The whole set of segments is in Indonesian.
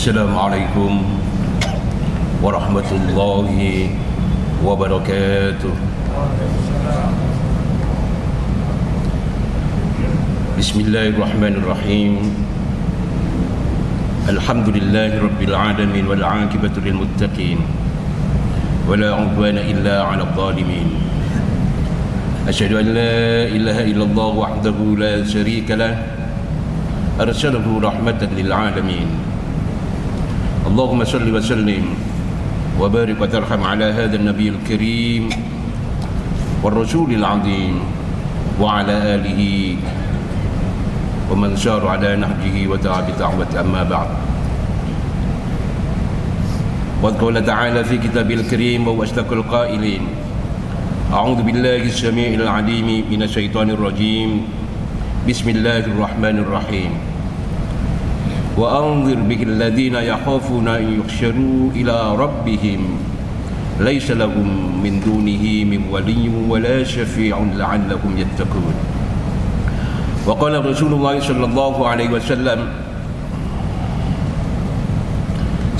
Assalamualaikum warahmatullahi wabarakatuh. Bismillahirrahmanirrahim. Alhamdulillahi rabbil alamin wal 'aqibatu lil muttaqin wala 'udwana illa 'alal zalimin. Asyhadu an la ilaha illallah wahdahu la syarika lah arsalahu rahmatan lil alamin. Allahumma salli wa sallim wa barik wa tarham ala hadha an-nabiyil karim war rasulil azim wa ala alihi wa man sara ala nahjihi wa ta'a bi da'wati, amma ba'd. Wa qala ta'ala fi kitabil karim wa asdaqul qailin. A'udzu billahi as-sami'il 'alim minasy syaithanir rajim. Bismillahirrahmanirrahim. Wa anzir bihil ladzina yakhafuna an yuhsyaru ila rabbihim laisa lahum min dunihi min waliyyin wala syafi'un la'allahum yattaqun. Wa qala Rasulullah sallallahu alaihi wasallam,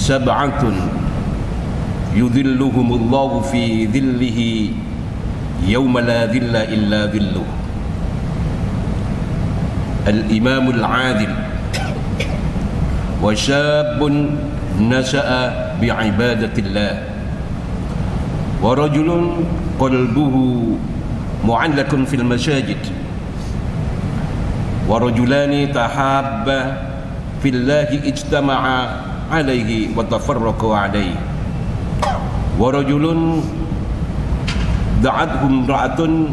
sab'atun yudhilluhumullahu fi dhillihi yawma la dhilla illa dhilluh. Al-imamul 'adil wa syabun nasa'a bi'ibadatillah wa rajulun qalbuhu mu'allakun fil masajid wa rajulani tahabba fillahi ijtama'a alaihi wa tafarraqa alaihi wa rajulun da'athum ra'atun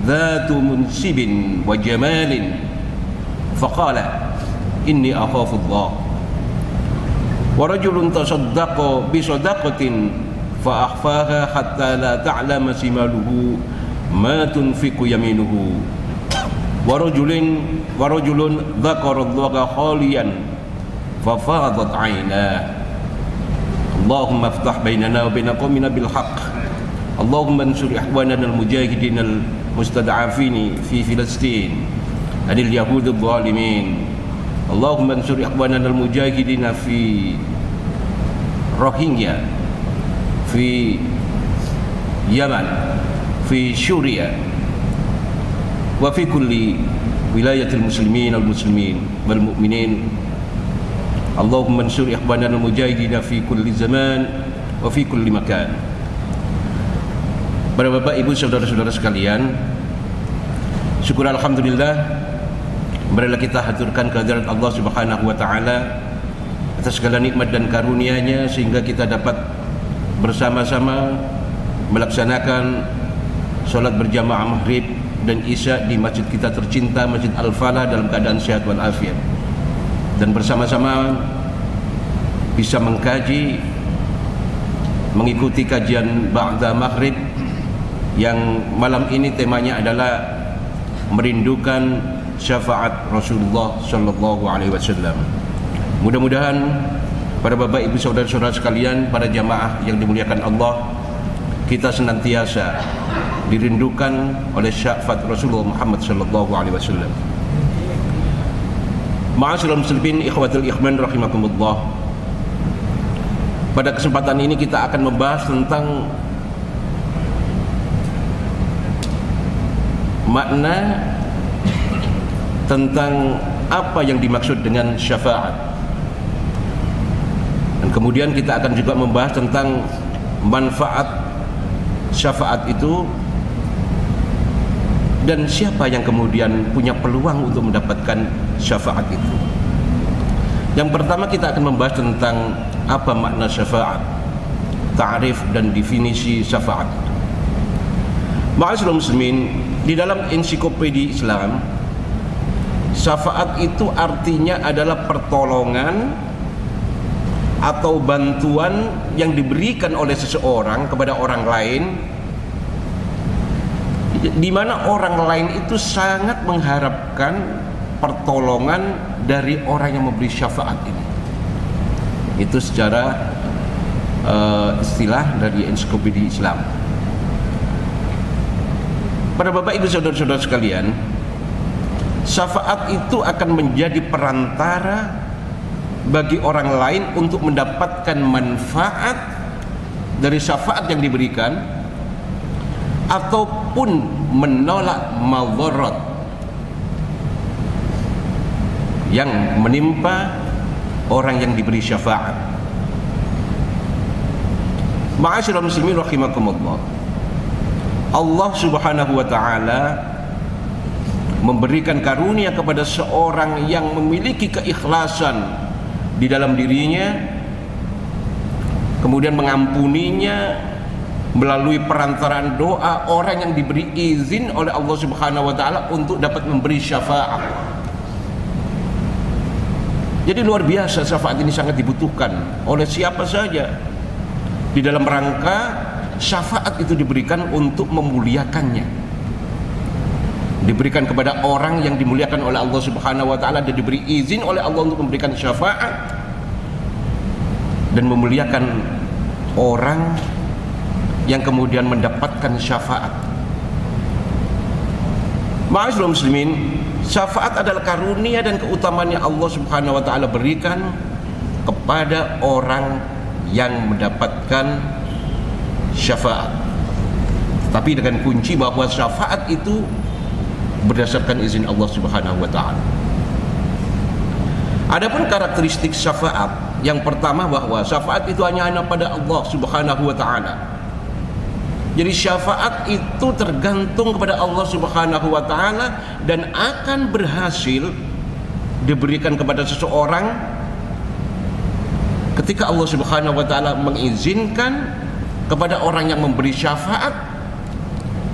dhatu munsibin wa jamalin faqala inni akhafu Allah wa rajulun tasaddaqa bi sadaqatin fa akhfaha hatta la ta'lama shimaluhu ma tunfiqu yaminuhu wa rajulun dzakara Allaha khaliyan fa fadat 'ainah. Allahumma iftah bainana wa bain qaumina bil haqq. Allahumma ansur ikhwanana al mujahidin al mustad'afin fi Filastin anil yahud al zalimin. Allahumma ansur ikhwanana al mujahidin fi Rohingya, fi Yaman, fi Syria, wa fi kulli wilayatil muslimin wal muslimin wal mu'minin. Allahumma ansur ikhwanana al mujahidin fi kulli zaman wa fi kulli makan. Para bapak, ibu, saudara-saudara sekalian, syukur alhamdulillah, marilah kita haturkan kehadirat Allah Subhanahu wa taala atas segala nikmat dan karunia-Nya sehingga kita dapat bersama-sama melaksanakan solat berjamaah maghrib dan isya di masjid kita tercinta, Masjid Al-Falah, dalam keadaan sehat walafiat, dan bersama-sama bisa mengkaji, mengikuti kajian ba'da maghrib yang malam ini temanya adalah merindukan syafaat Rasulullah sallallahu alaihi wasallam. Mudah-mudahan para bapak, ibu, saudara-saudara sekalian, para jamaah yang dimuliakan Allah, kita senantiasa dirindukan oleh syafaat Rasulullah Muhammad sallallahu alaihi wasallam. Ma'asyiral muslimin, ikhwatul ikhwan rahimakumullah. Pada kesempatan ini kita akan membahas tentang makna tentang apa yang dimaksud dengan syafaat. Dan kemudian kita akan juga membahas tentang manfaat syafaat itu dan siapa yang kemudian punya peluang untuk mendapatkan syafaat itu. Yang pertama kita akan membahas tentang apa makna syafaat, ta'rif dan definisi syafaat. Ma'asyiral muslimin, di dalam ensiklopedia Islam, syafaat itu artinya adalah pertolongan atau bantuan yang diberikan oleh seseorang kepada orang lain, di mana orang lain itu sangat mengharapkan pertolongan dari orang yang memberi syafaat ini. Itu secara istilah dari ensiklopedia Islam. Para bapak, ibu, saudara-saudara sekalian, syafaat itu akan menjadi perantara bagi orang lain untuk mendapatkan manfaat dari syafaat yang diberikan, ataupun menolak madarat yang menimpa orang yang diberi syafaat. Ma'asyiral muslimin rahimakumullah, Allah Subhanahu wa taala memberikan karunia kepada seorang yang memiliki keikhlasan di dalam dirinya, kemudian mengampuninya melalui perantaraan doa orang yang diberi izin oleh Allah Subhanahu wa taala untuk dapat memberi syafaat. Jadi luar biasa, syafaat ini sangat dibutuhkan oleh siapa saja. Di dalam rangka syafaat itu diberikan untuk memuliakannya, diberikan kepada orang yang dimuliakan oleh Allah Subhanahu wa taala dan diberi izin oleh Allah untuk memberikan syafaat dan memuliakan orang yang kemudian mendapatkan syafaat. Ma'asyiral muslimin, syafaat adalah karunia dan keutamaan yang Allah Subhanahu wa taala berikan kepada orang yang mendapatkan syafaat. Tapi dengan kunci bahwa syafaat itu berdasarkan izin Allah Subhanahu wa taala. Adapun karakteristik syafaat, yang pertama bahwa syafaat itu hanya pada Allah Subhanahu wa taala. Jadi syafaat itu tergantung kepada Allah Subhanahu wa taala dan akan berhasil diberikan kepada seseorang ketika Allah Subhanahu wa taala mengizinkan kepada orang yang memberi syafaat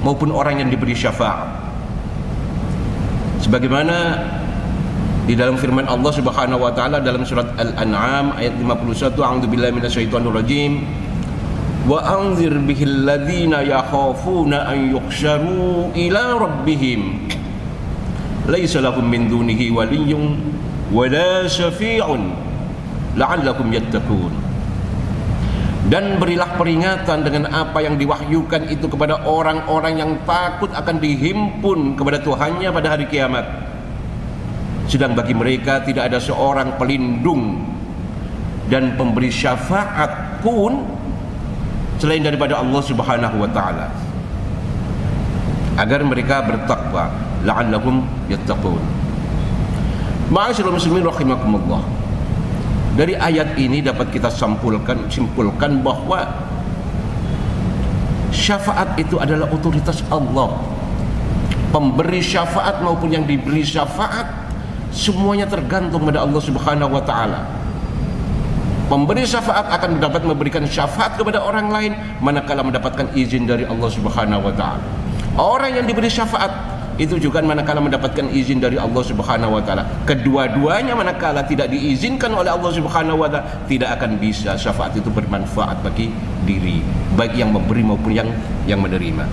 maupun orang yang diberi syafaat. Sebagaimana di dalam firman Allah Subhanahu wa taala dalam surat Al-An'am ayat 51, a'udzubillahi minasyaitonir rajim. Wa anzir bihil ladzina yakhafuna an yuhsyaru ila rabbihim laisa lahum min dunihi waliyyun wa la syafi'un la'allakum yattaqun. Dan berilah peringatan dengan apa yang diwahyukan itu kepada orang-orang yang takut akan dihimpun kepada Tuhannya pada hari kiamat, sedang bagi mereka tidak ada seorang pelindung dan pemberi syafaat pun selain daripada Allah Subhanahu wa taala, agar mereka bertakwa, la'allahum yattaqun. Ma'asyiral muslimin rahimakumullah, dari ayat ini dapat kita simpulkan bahwa syafaat itu adalah otoritas Allah. Pemberi syafaat maupun yang diberi syafaat semuanya tergantung pada Allah Subhanahu wa taala. Pemberi syafaat akan dapat memberikan syafaat kepada orang lain manakala mendapatkan izin dari Allah Subhanahu wa taala. Orang yang diberi syafaat itu juga manakala mendapatkan izin dari Allah Subhanahu wa taala. Kedua-duanya manakala tidak diizinkan oleh Allah Subhanahu wa taala, tidak akan bisa syafaat itu bermanfaat bagi diri, baik yang memberi maupun yang menerima.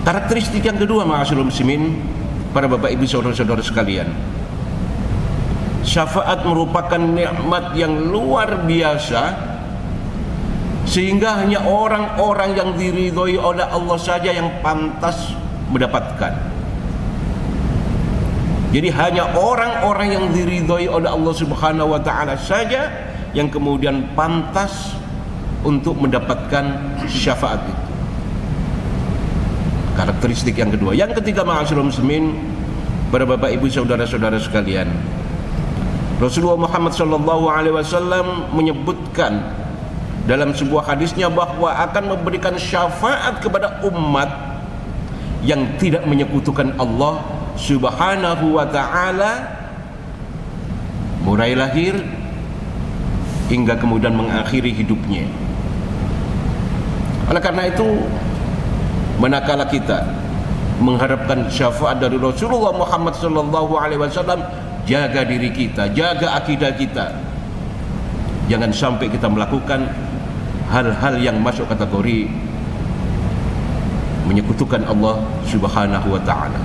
Karakteristik yang kedua, ma'asyiral muslimin, para bapak ibu saudara-saudara sekalian, syafaat merupakan nikmat yang luar biasa, sehingga hanya orang-orang yang diridhoi oleh Allah saja yang pantas mendapatkan. Jadi hanya orang-orang yang diridhoi oleh Allah Subhanahu wa taala saja yang kemudian pantas untuk mendapatkan syafaat itu. Karakteristik yang kedua. Yang ketiga, ma'asyiral muslimin, para bapak ibu saudara-saudara sekalian, Rasulullah Muhammad sallallahu alaihi wasallam menyebutkan dalam sebuah hadisnya bahwa akan memberikan syafaat kepada umat yang tidak menyekutukan Allah Subhanahu wa taala mulai lahir hingga kemudian mengakhiri hidupnya. Oleh karena itu, manakala kita mengharapkan syafaat dari Rasulullah Muhammad sallallahu alaihi wasallam, jaga diri kita, jaga akidah kita. Jangan sampai kita melakukan hal-hal yang masuk kategori menyekutukan Allah Subhanahu wa taala,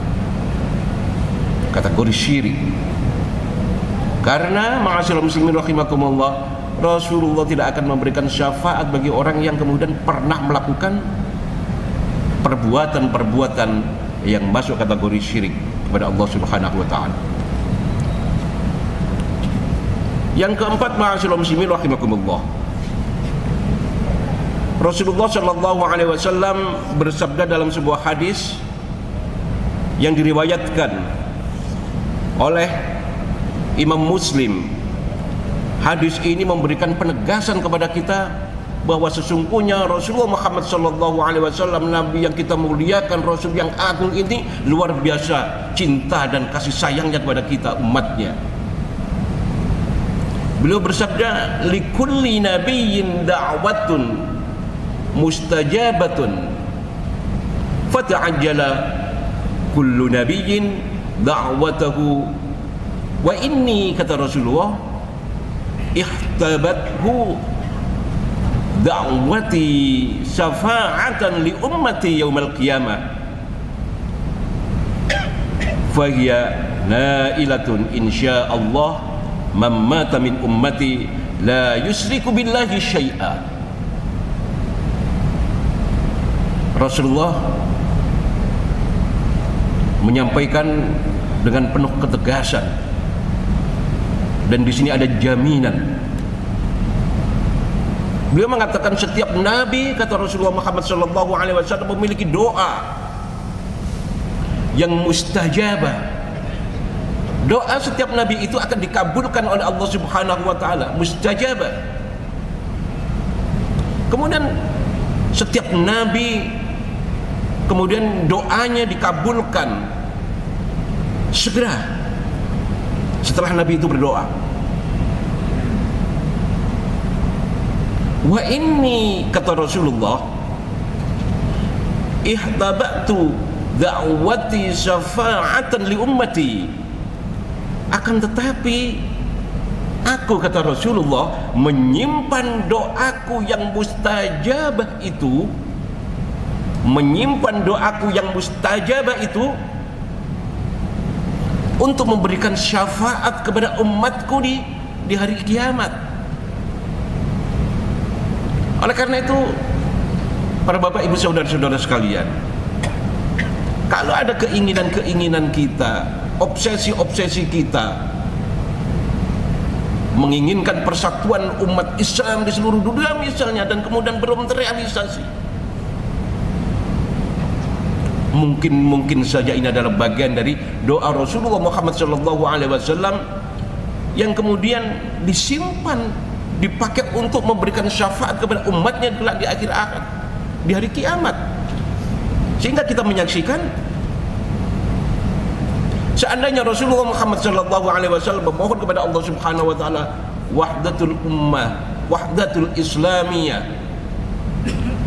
kategori syirik. Karena ma'asyiral muslimin rahimakumullah, Rasulullah tidak akan memberikan syafaat bagi orang yang kemudian pernah melakukan perbuatan-perbuatan yang masuk kategori syirik kepada Allah Subhanahu wa taala. Yang keempat, ma'asyiral muslimin rahimakumullah, Rasulullah sallallahu alaihi wasallam bersabda dalam sebuah hadis yang diriwayatkan oleh Imam Muslim. Hadis ini memberikan penegasan kepada kita bahwa sesungguhnya Rasulullah Muhammad sallallahu alaihi wasallam, nabi yang kita muliakan, rasul yang agung ini luar biasa cinta dan kasih sayangnya kepada kita umatnya. Beliau bersabda, likulli nabiyyin da'watun mustajabatun fata'ajjala kullu nabiyyin da'watahu wa inni, kata Rasulullah, ihtabathu da'wati syafa'atan li ummati yaumal qiyamah fahiya nailatun insyaallah man mata min ummati la yusriku billahi syai'a. Rasulullah menyampaikan dengan penuh ketegasan, dan di sini ada jaminan. Beliau mengatakan setiap nabi, kata Rasulullah Muhammad sallallahu alaihi wasallam, memiliki doa yang mustajabah. Doa setiap nabi itu akan dikabulkan oleh Allah Subhanahu wa taala, mustajabah. Kemudian setiap nabi kemudian doanya dikabulkan segera setelah nabi itu berdoa. Wa inni, kata Rasulullah, ihtabatu da'wati syafa'atan li ummati. Akan tetapi aku, kata Rasulullah, menyimpan doaku yang mustajabah itu, menyimpan doaku yang mustajabah itu untuk memberikan syafaat kepada umatku di hari kiamat. Oleh karena itu, para bapak ibu saudara-saudara sekalian, kalau ada keinginan-keinginan kita, obsesi-obsesi kita menginginkan persatuan umat Islam di seluruh dunia misalnya, dan kemudian belum terrealisasi, mungkin saja ini adalah bagian dari doa Rasulullah Muhammad SAW yang kemudian disimpan, dipakai untuk memberikan syafaat kepada umatnya kelak di akhir akhirat, di hari kiamat. Sehingga kita menyaksikan, seandainya Rasulullah Muhammad SAW memohon kepada Allah Subhanahu wa taala wahdatul ummah, wahdatul islamiyah,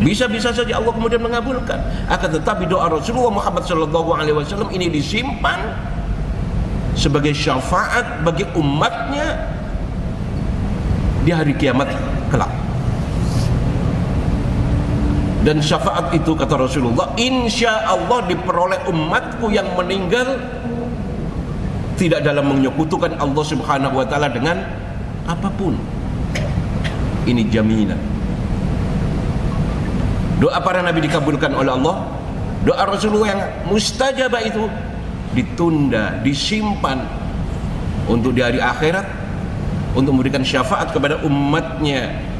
bisa-bisa saja Allah kemudian mengabulkan. Akan tetapi doa Rasulullah Muhammad SAW ini disimpan sebagai syafaat bagi umatnya di hari kiamat kelak. Dan syafaat itu, kata Rasulullah, insya Allah diperoleh umatku yang meninggal tidak dalam menyekutukan Allah Subhanahu wa taala dengan apapun. Ini jaminan. Doa para nabi dikabulkan oleh Allah. Doa Rasulullah yang mustajabah itu ditunda, disimpan untuk di hari akhirat, untuk memberikan syafaat kepada umatnya.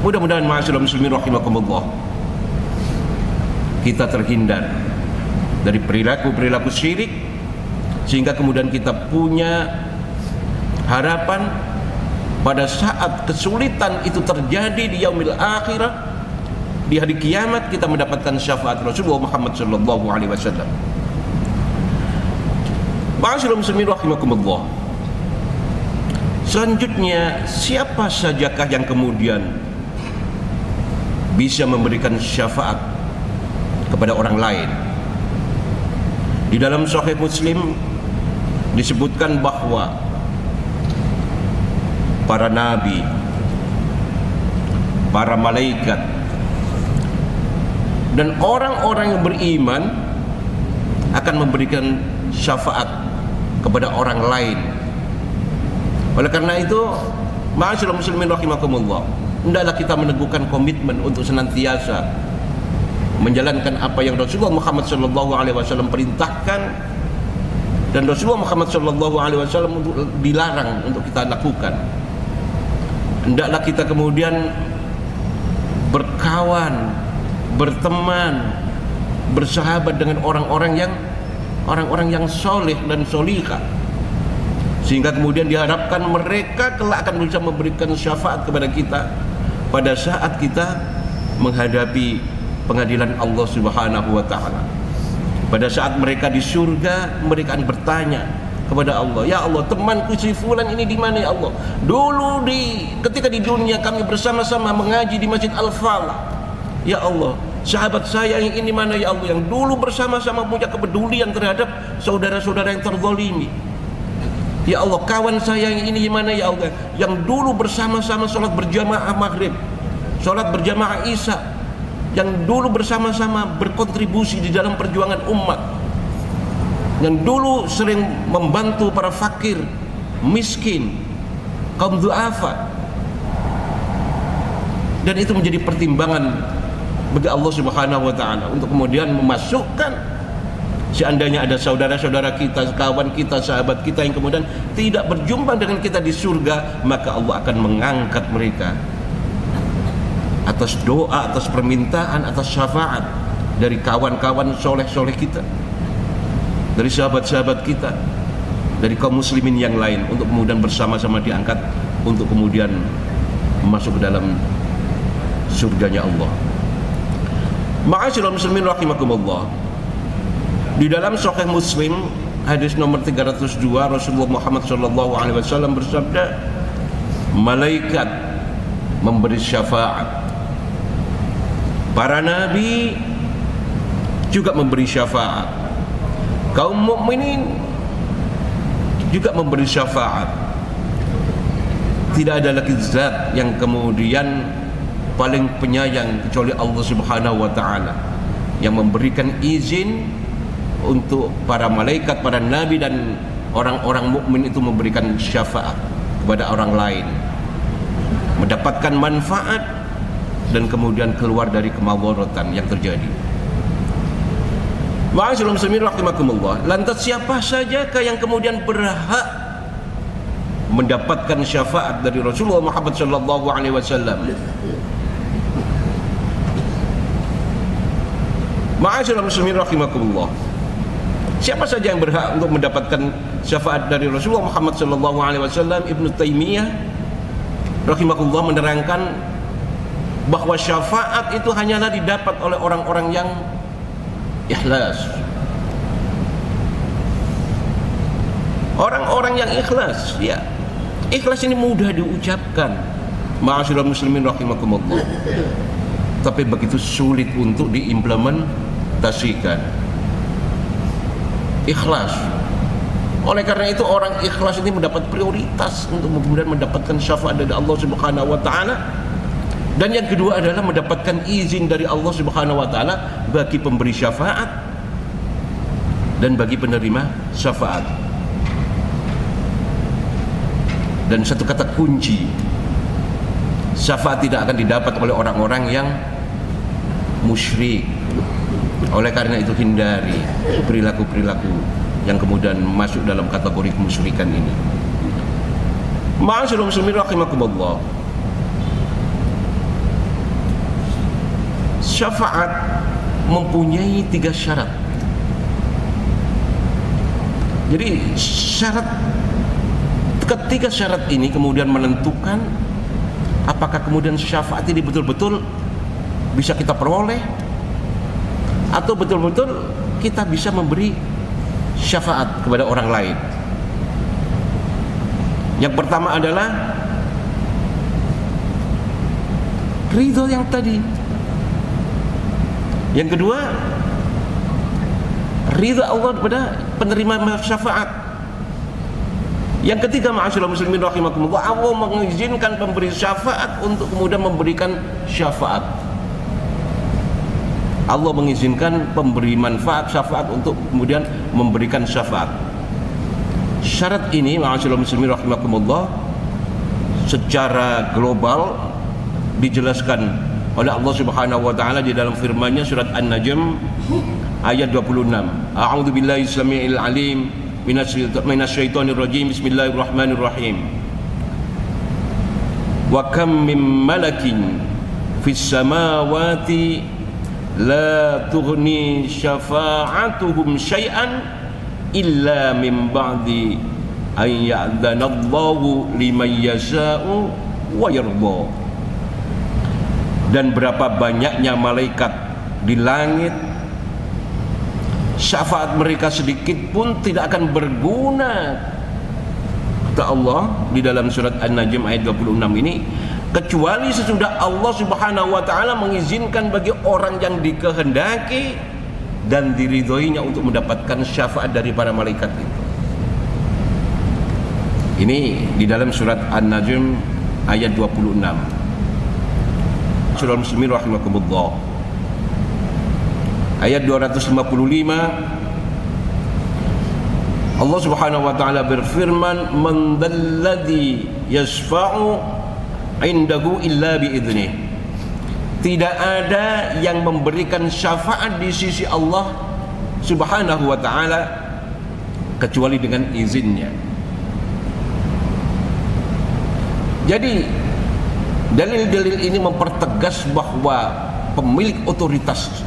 Mudah-mudahan ma'asyiral muslimin rahimakumullah, kita terhindar dari perilaku-perilaku syirik, sehingga kemudian kita punya harapan pada saat kesulitan itu terjadi di yaumil akhirah, di hari kiamat, kita mendapatkan syafaat Rasulullah Muhammad sallallahu alaihi wasallam. Ma'asyiral muslimin rahimakumullah, selanjutnya, siapa sajakah yang kemudian bisa memberikan syafaat kepada orang lain? Di dalam Sahih Muslim disebutkan bahwa para nabi, para malaikat, dan orang-orang yang beriman akan memberikan syafaat kepada orang lain. Oleh karena itu, ma'asyiral muslimin rahimakumullah, hendaklah kita meneguhkan komitmen untuk senantiasa menjalankan apa yang Rasulullah Muhammad SAW perintahkan, dan Rasulullah Muhammad SAW dilarang untuk kita lakukan. Hendaklah kita kemudian berkawan, berteman, bersahabat dengan orang-orang yang soleh dan solihah, sehingga kemudian diharapkan mereka kelak akan bisa memberikan syafaat kepada kita pada saat kita menghadapi pengadilan Allah Subhanahu wa taala. Pada saat mereka di surga, mereka akan bertanya kepada Allah, ya Allah, temanku si fulan ini di mana ya Allah? Dulu ketika di dunia kami bersama-sama mengaji di Masjid Al-Falah. Ya Allah, sahabat saya yang ini mana ya Allah, yang dulu bersama-sama punya kepedulian terhadap saudara-saudara yang terzalimi. Ya Allah, kawan saya yang ini mana ya Allah, yang dulu bersama-sama sholat berjamaah maghrib, sholat berjamaah isya, yang dulu bersama-sama berkontribusi di dalam perjuangan umat, yang dulu sering membantu para fakir, miskin, kaum du'afa. Dan itu menjadi pertimbangan bagi Allah Subhanahu wa taala untuk kemudian memasukkan, seandainya ada saudara-saudara kita, kawan kita, sahabat kita yang kemudian tidak berjumpa dengan kita di surga, maka Allah akan mengangkat mereka atas doa, atas permintaan, atas syafaat dari kawan-kawan soleh-soleh kita, dari sahabat-sahabat kita, dari kaum muslimin yang lain, untuk kemudian bersama-sama diangkat untuk kemudian masuk ke dalam surganya Allah. Ma'asyiral muslimin rahimakumullah. Di dalam Sahih Muslim hadis nomor 302, Rasulullah Muhammad SAW bersabda, malaikat memberi syafaat, para nabi juga memberi syafaat, kaum mukminin juga memberi syafaat. Tidak ada lagi zat yang kemudian paling penyayang kecuali Allah Subhanahu wa taala, yang memberikan izin untuk para malaikat, para nabi dan orang-orang mukmin itu memberikan syafaat kepada orang lain, mendapatkan manfaat dan kemudian keluar dari kemadaratan yang terjadi. Ma'asyiral muslimin rahimakumullah. Lantas siapa sajakah yang kemudian berhak mendapatkan syafaat dari Rasulullah Muhammad sallallahu alaihi wasallam? Ma'asyiral muslimin rahimakumullah. Siapa saja yang berhak untuk mendapatkan syafaat dari Rasulullah Muhammad sallallahu alaihi wasallam? Ibnu Taimiyah rahimahullah menerangkan bahwa syafaat itu hanyalah didapat oleh orang-orang yang ikhlas. Orang-orang yang ikhlas, ya. Ikhlas ini mudah diucapkan, ma'asyiral muslimin rahimakumullah, tapi begitu sulit untuk diimplementasikan. Ikhlas. Oleh karena itu orang ikhlas ini mendapat prioritas untuk kemudian mendapatkan syafaat dari Allah Subhanahu wa taala. Dan yang kedua adalah mendapatkan izin dari Allah Subhanahu wa taala bagi pemberi syafaat dan bagi penerima syafaat. Dan satu kata kunci, syafaat tidak akan didapat oleh orang-orang yang musyrik. Oleh karena itu hindari perilaku-perilaku yang kemudian masuk dalam kategori kemusyrikan ini. Ma'asyiral muslimin rahimakumullah. Syafaat mempunyai 3 syarat. Jadi ketiga syarat ini kemudian menentukan apakah kemudian syafaat ini betul-betul bisa kita peroleh atau betul-betul kita bisa memberi syafaat kepada orang lain. Yang pertama adalah ridho yang tadi. Yang kedua, ridha Allah kepada penerima syafaat. Yang ketiga, ma'asyiral muslimin rahimakumullah, Allah mengizinkan pemberi syafaat untuk kemudian memberikan syafaat. Allah mengizinkan pemberi manfaat syafaat untuk kemudian memberikan syafaat. Syarat ini, ma'asyiral muslimin rahimakumullah, secara global dijelaskan oleh Allah Subhanahu wa taala di dalam firman-Nya surat An-Najm ayat 26. A'udzu billahi samii'il alim minasyaitonir rajim. Bismillahirrahmanirrahim. Wa kam min malakin fis samawati la tughni syafa'atuhum syai'an illa min ba'di an ya'dhanallahu liman yasha'u wa yarda. Dan berapa banyaknya malaikat di langit, syafaat mereka sedikit pun tidak akan berguna, kata Allah di dalam surat An-Najm ayat 26 ini, kecuali sesudah Allah Subhanahu wa taala mengizinkan bagi orang yang dikehendaki dan diridhoinya untuk mendapatkan syafaat dari para malaikat itu. Ini di dalam surat An-Najm ayat 26. Surah Muslimin rahimakumullah. Ayat 255, Allah Subhanahu wa taala berfirman, "Man dzalladzi yashfa'u 'indahu illa bi'idznih." Tidak ada yang memberikan syafaat di sisi Allah Subhanahu wa taala kecuali dengan izinnya. Jadi dalil-dalil ini mempertegas bahwa pemilik otoritas,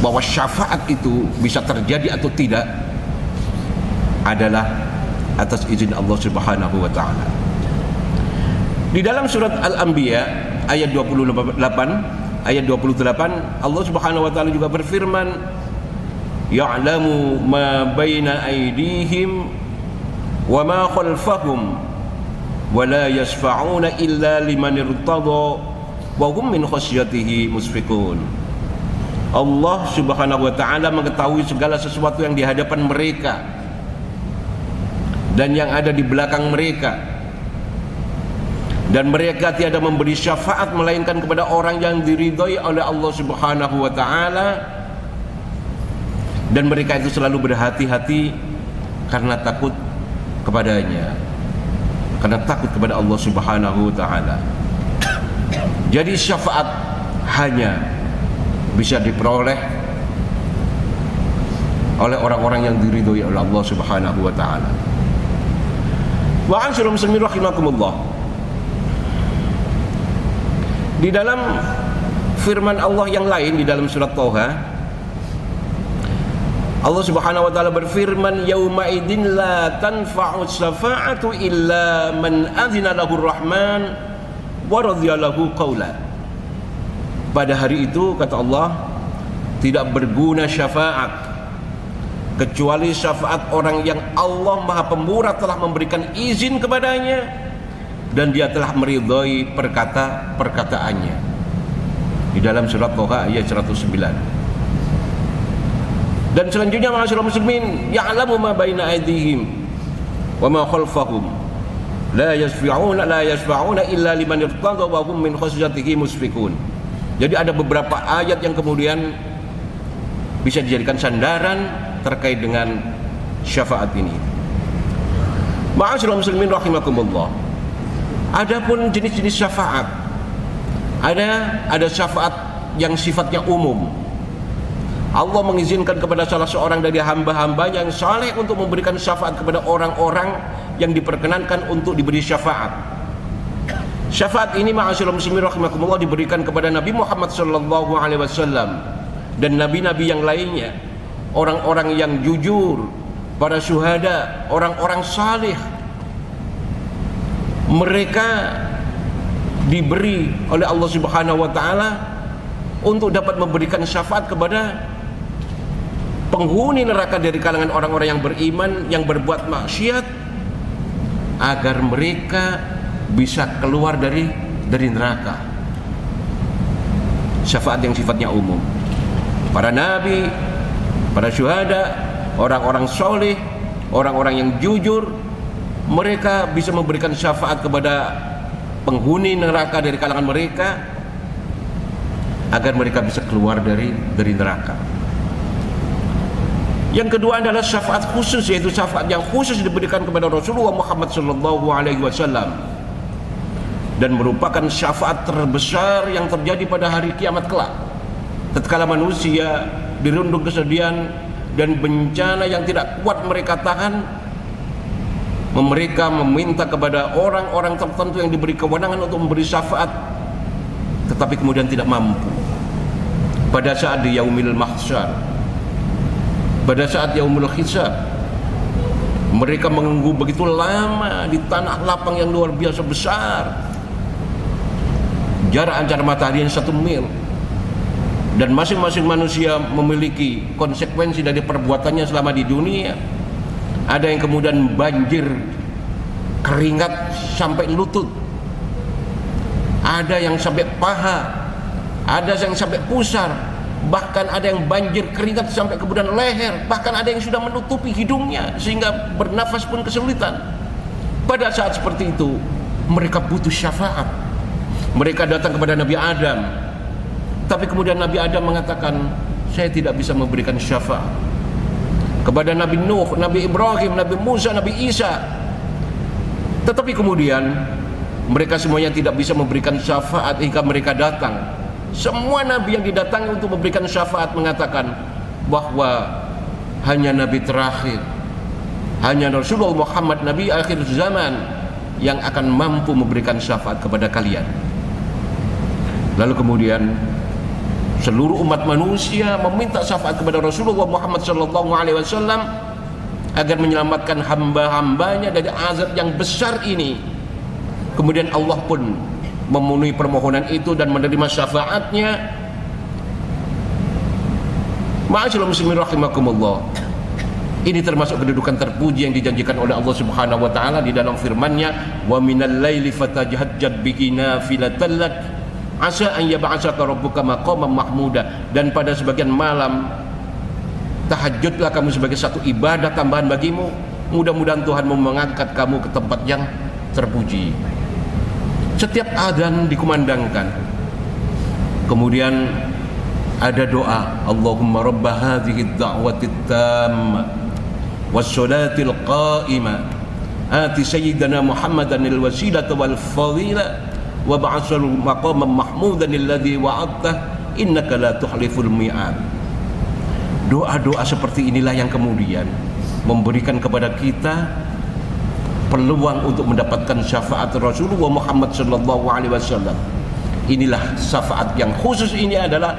bahwa syafaat itu bisa terjadi atau tidak adalah atas izin Allah Subhanahu wa taala. Di dalam surat Al-Anbiya ayat 28 Allah Subhanahu wa taala juga berfirman, "Ya'lamu ma baina aydihim wa ma khalfahum wa la yashfa'una illa liman irtada wa hum min khasyatihi musfiqun." Allah Subhanahu wa taala mengetahui segala sesuatu yang di hadapan mereka dan yang ada di belakang mereka, dan mereka tiada memberi syafaat melainkan kepada orang yang diridhai oleh Allah Subhanahu wa taala, dan mereka itu selalu berhati-hati karena takut kepadanya, karena takut kepada Allah Subhanahu wa taala. Jadi syafaat hanya bisa diperoleh oleh orang-orang yang diridhoi oleh Allah Subhanahu wa taala. Wa ansyurul muslimin rahimakumullah. Di dalam firman Allah yang lain di dalam surat Thaha, Allah Subhanahu wa taala berfirman, "Yauma idzin la tanfa'u syafa'atu illa man adzina lahu ar-rahman wa radiya lahu qawla." Pada hari itu, kata Allah, tidak berguna syafaat kecuali syafaat orang yang Allah Maha Pemurah telah memberikan izin kepadanya dan dia telah meridhai perkataannya. Di dalam surat Thaha ayat 109. Dan selanjutnya, ma'asyiral muslimin, ya'lamu ma baina aydihim wa ma khalfahum la yashfa'una illa liman irtada wa hum min khasyatihi musfiqun. Jadi ada beberapa ayat yang kemudian bisa dijadikan sandaran terkait dengan syafaat ini. Ma'asyiral muslimin rahimakumullah. Adapun jenis-jenis syafaat, ada syafaat yang sifatnya umum. Allah mengizinkan kepada salah seorang dari hamba-hamba yang saleh untuk memberikan syafaat kepada orang-orang yang diperkenankan untuk diberi syafaat. Syafaat ini, ma'asyiral muslimin rahimakumullah, diberikan kepada Nabi Muhammad sallallahu alaihi wasallam dan nabi-nabi yang lainnya, orang-orang yang jujur, para syuhada, orang-orang saleh. Mereka diberi oleh Allah Subhanahu wa taala untuk dapat memberikan syafaat kepada penghuni neraka dari kalangan orang-orang yang beriman, yang berbuat maksiat, agar mereka bisa keluar dari neraka. Syafaat yang sifatnya umum. Para nabi, para syuhada, orang-orang soleh, orang-orang yang jujur, mereka bisa memberikan syafaat kepada penghuni neraka dari kalangan mereka agar mereka bisa keluar dari neraka. Yang kedua adalah syafaat khusus, yaitu syafaat yang khusus diberikan kepada Rasulullah Muhammad sallallahu alaihi wasallam dan merupakan syafaat terbesar yang terjadi pada hari kiamat kelak, tatkala manusia dirundung kesedihan dan bencana yang tidak kuat mereka tahan, mereka meminta kepada orang-orang tertentu yang diberi kewenangan untuk memberi syafaat, tetapi kemudian tidak mampu. Pada saat di yaumil mahsyar, pada saat yaumul hisab, mereka menunggu begitu lama di tanah lapang yang luar biasa besar, jarak antara matahari yang 1 mil, dan masing-masing manusia memiliki konsekuensi dari perbuatannya selama di dunia. Ada yang kemudian banjir keringat sampai lutut, ada yang sampai paha, ada yang sampai pusar, bahkan ada yang banjir keringat sampai kemudian leher, bahkan ada yang sudah menutupi hidungnya sehingga bernafas pun kesulitan. Pada saat seperti itu mereka butuh syafaat. Mereka datang kepada Nabi Adam, tapi kemudian Nabi Adam mengatakan, saya tidak bisa memberikan syafaat. Kepada Nabi Nuh, Nabi Ibrahim, Nabi Musa, Nabi Isa, tetapi kemudian mereka semuanya tidak bisa memberikan syafaat hingga mereka datang. Semua Nabi yang didatangi untuk memberikan syafaat mengatakan bahwa hanya Nabi terakhir, hanya Rasulullah Muhammad, Nabi akhir zaman, yang akan mampu memberikan syafaat kepada kalian. Lalu kemudian seluruh umat manusia meminta syafaat kepada Rasulullah Muhammad SAW agar menyelamatkan hamba-hambanya dari azab yang besar ini. Kemudian Allah pun memenuhi permohonan itu dan menerima syafaatnya. Ma'asyiral muslimin rahimakumullah, ini termasuk kedudukan terpuji yang dijanjikan oleh Allah Subhanahu wa taala di dalam firman-Nya, wa minal laili fatajhajjad bihi nafilatan lak asa an yab'atsaka rabbuka maqaman mahmuda. Dan pada sebagian malam tahajudlah kamu sebagai satu ibadah tambahan bagimu, mudah-mudahan Tuhanmu mengangkat kamu ke tempat yang terpuji. Setiap adzan dikumandangkan, kemudian ada doa, Allahumma rabba hadhihi ad-da'wati at-tammah was-salatil qa'imah ati sayyidana Muhammadan al-wasilata wal fadila wa ba'atsahu maqaman mahmudan alladhi wa'adtah innaka la tukhliful mi'ad. Doa-doa seperti inilah yang kemudian memberikan kepada kita peluang untuk mendapatkan syafaat Rasulullah Muhammad sallallahu alaihi wasallam. Inilah syafaat yang khusus, ini adalah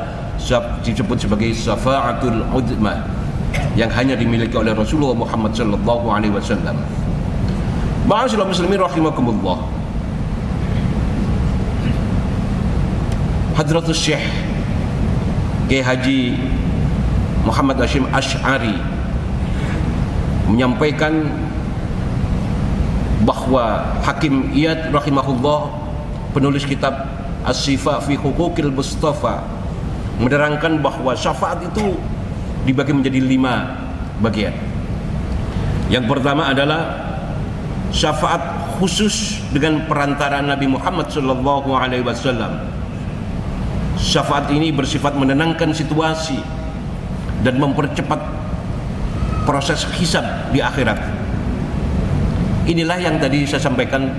disebut sebagai syafaatul uzma yang hanya dimiliki oleh Rasulullah Muhammad sallallahu alaihi wasallam. Ma'asyiral muslimin rahimakumullah, Hadratus Syekh Kiai Haji Muhammad Hashim Asy'ari menyampaikan bahwa Hakim Iyad rahimahullah, penulis kitab As-Sifa fi Huquqil Mustafa, menerangkan bahwa syafaat itu dibagi menjadi 5 bagian. Yang pertama adalah syafaat khusus dengan perantara Nabi Muhammad sallallahu alaihi wasallam. Syafaat ini bersifat menenangkan situasi dan mempercepat proses hisab di akhirat. Inilah yang tadi saya sampaikan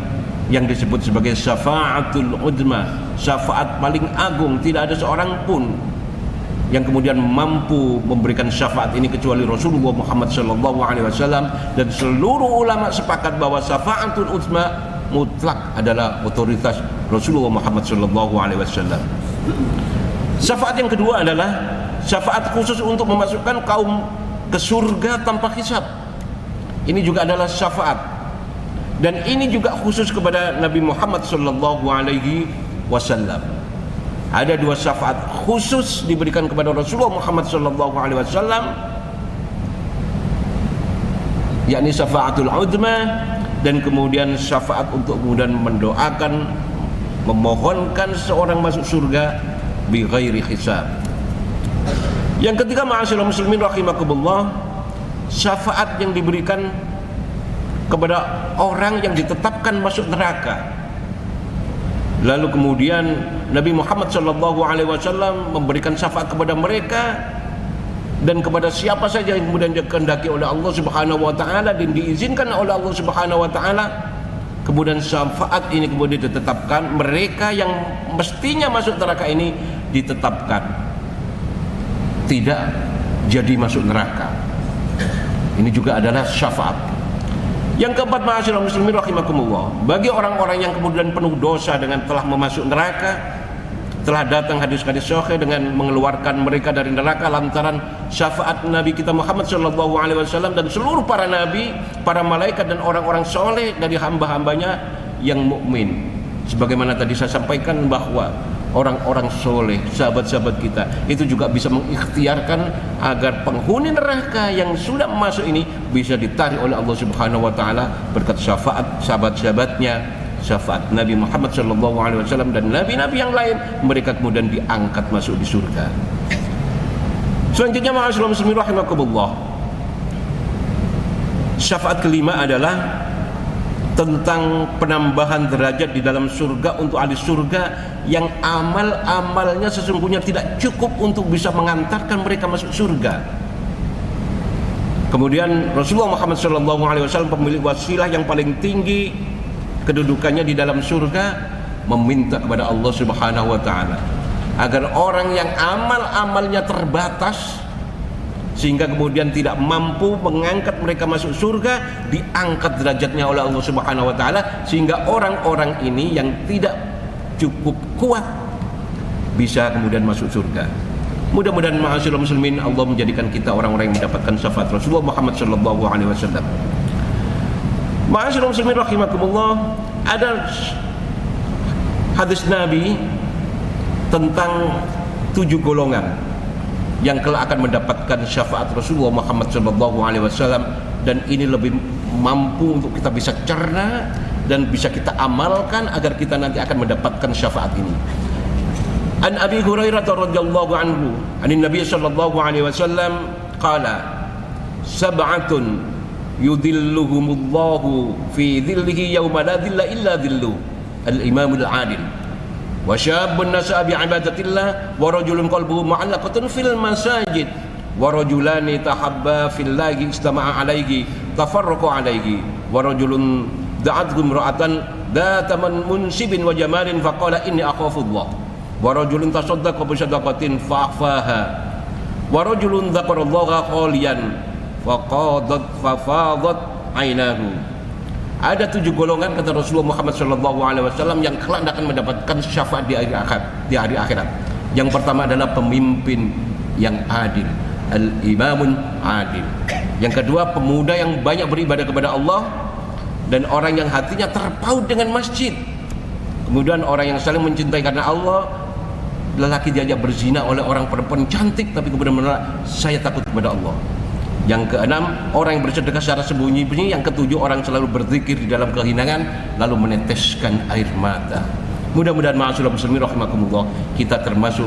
yang disebut sebagai syafaatul uzma, syafaat paling agung. Tidak ada seorang pun yang kemudian mampu memberikan syafaat ini kecuali Rasulullah Muhammad SAW, dan seluruh ulama sepakat bahwa syafaatul uzma mutlak adalah otoritas Rasulullah Muhammad SAW. Syafaat yang kedua adalah syafaat khusus untuk memasukkan kaum ke surga tanpa hisab. Ini juga adalah syafaat, dan ini juga khusus kepada Nabi Muhammad sallallahu alaihi wasallam. Ada 2 syafaat khusus diberikan kepada Rasulullah Muhammad sallallahu alaihi wasallam, yakni syafaatul uzma, dan kemudian syafaat untuk kemudian mendoakan, memohonkan seorang masuk surga bi ghairi hisab. Yang ketiga, ma'asyiral muslimin rahimakumullah, syafaat yang diberikan kepada orang yang ditetapkan masuk neraka. Lalu kemudian Nabi Muhammad SAW memberikan syafaat kepada mereka dan kepada siapa saja yang kemudian dikehendaki oleh Allah Subhanahu wa taala dan diizinkan oleh Allah Subhanahu wa taala. Kemudian syafaat ini kemudian ditetapkan, mereka yang mestinya masuk neraka ini ditetapkan tidak jadi masuk neraka. Ini juga adalah syafaat. Yang keempat, ma'asyiral muslimin rahimakumullah, bagi orang-orang yang kemudian penuh dosa dengan telah memasuk neraka, telah datang hadis-hadis sahih dengan mengeluarkan mereka dari neraka lantaran syafaat Nabi kita Muhammad sallallahu alaihi wasallam dan seluruh para nabi, para malaikat dan orang-orang soleh dari hamba-hambanya yang mukmin. Sebagaimana tadi saya sampaikan bahwa orang-orang soleh, sahabat-sahabat kita itu juga bisa mengikhtiarkan agar penghuni neraka yang sudah masuk ini bisa ditarik oleh Allah Subhanahu wa taala berkat syafaat sahabat-sahabatnya, syafaat Nabi Muhammad SAW dan nabi-nabi yang lain, mereka kemudian diangkat masuk di surga. Selanjutnya, ma'asyiral muslimin rahimakumullah, syafaat kelima adalah tentang penambahan derajat di dalam surga untuk ahli surga yang amal-amalnya sesungguhnya tidak cukup untuk bisa mengantarkan mereka masuk surga. Kemudian Rasulullah Muhammad SAW, pemilik wasilah yang paling tinggi kedudukannya di dalam surga, meminta kepada Allah Subhanahu wa taala agar orang yang amal-amalnya terbatas sehingga kemudian tidak mampu mengangkat mereka masuk surga, diangkat derajatnya oleh Allah Subhanahu wa taala sehingga orang-orang ini yang tidak cukup kuat bisa kemudian masuk surga. Mudah-mudahan ma'asyiral muslimin Allah menjadikan kita orang-orang yang mendapatkan syafaat Rasulullah Muhammad sallallahu alaihi wasallam. Ma'asyiral muslimin rahimakumullah, ada hadis Nabi tentang 7 golongan yang kelak akan mendapatkan syafaat Rasulullah Muhammad SAW, dan ini lebih mampu untuk kita bisa cerna dan bisa kita amalkan agar kita nanti akan mendapatkan syafaat ini. An Abi Hurairah radhiyallahu anhu, anin Nabi sallallahu alaihi wasallam qala, sab'atun yudhilluhumullahu fi dhillihi yawma la dhilla illa dhilluh, al-imamul adil, wa syabun nasa'a bi ibadatillah, wa rajulun qalbuhu mu'allaqatun fil masajid, wa rajulani tahabba fillahi istama'a alaihi tafarraqu alaihi, wa rajulun da'athu imra'atan dhata munsibin wa jamalin faqala inni akhafullah, wa rajulun tasaddaqa bi sadaqatin fa'akhfaha, wa rajulun dzakarallaha khaliyan fafadat ainahu. Ada 7 golongan kata Rasulullah Muhammad SAW yang kelak akan mendapatkan syafaat di hari akhirat. Yang pertama adalah pemimpin yang adil, al-imamun adil. Yang kedua, pemuda yang banyak beribadah kepada Allah dan orang yang hatinya terpaut dengan masjid. Kemudian orang yang saling mencintai karena Allah. Lelaki diajak berzina oleh orang perempuan cantik tapi kemudian menolak, saya takut kepada Allah. Yang keenam, orang yang bersedekah secara sembunyi-sembunyi. Yang ketujuh, orang selalu berzikir di dalam kehinaan lalu meneteskan air mata. Mudah-mudahan ma'asyiral muslimin rahimakumullah, kita termasuk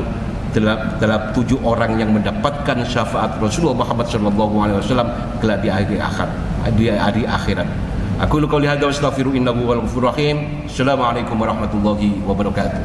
dalam 7 orang yang mendapatkan syafaat Rasulullah Muhammad SAW kelak di hari akhirat. Aku qouli hadza wa astaghfiru innahu wal ghafurur rahim. Assalamualaikum warahmatullahi wabarakatuh.